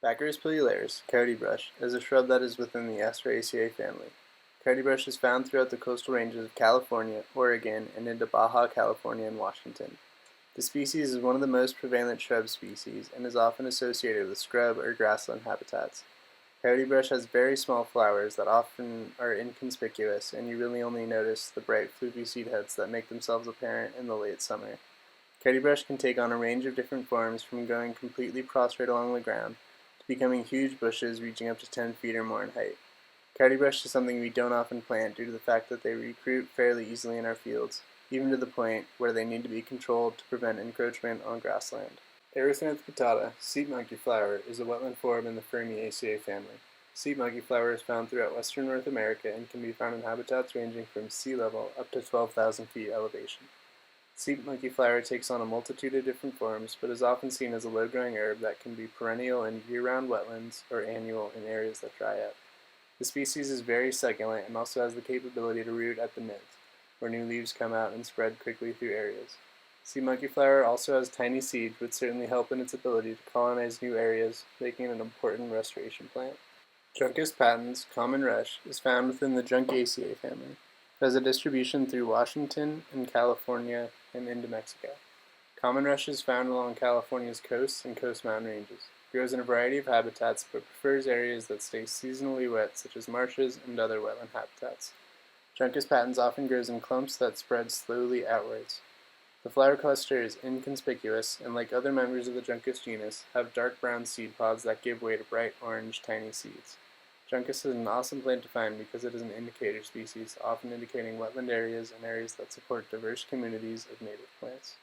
Baccharis pilearis, coyote brush, is a shrub that is within the Asteraceae family. Coyote brush is found throughout the coastal ranges of California, Oregon, and into Baja California and Washington. The species is one of the most prevalent shrub species and is often associated with scrub or grassland habitats. Coyote brush has very small flowers that often are inconspicuous, and you really only notice the bright floofy seed heads that make themselves apparent in the late summer. Coyote brush can take on a range of different forms, from going completely prostrate along the ground to becoming huge bushes reaching up to 10 feet or more in height. Coyote brush is something we don't often plant due to the fact that they recruit fairly easily in our fields, even to the point where they need to be controlled to prevent encroachment on grassland. Erythranthe guttata, seed monkey flower, is a wetland form in the Fermiaceae family. Seed monkey flower is found throughout western North America and can be found in habitats ranging from sea level up to 12,000 feet elevation. Seed monkey flower takes on a multitude of different forms, but is often seen as a low-growing herb that can be perennial in year-round wetlands or annual in areas that dry up. The species is very succulent and also has the capability to root at the midge, where new leaves come out and spread quickly through areas. Sea monkey flower also has tiny seeds, which certainly help in its ability to colonize new areas, making it an important restoration plant. Juncus patens, common rush, is found within the Juncaceae family. It has a distribution through Washington and California and into Mexico. Common rush is found along California's coasts and coast mountain ranges. It grows in a variety of habitats, but prefers areas that stay seasonally wet, such as marshes and other wetland habitats. Juncus patens often grows in clumps that spread slowly outwards. The flower cluster is inconspicuous, and like other members of the Juncus genus, have dark brown seed pods that give way to bright orange tiny seeds. Juncus is an awesome plant to find because it is an indicator species, often indicating wetland areas and areas that support diverse communities of native plants.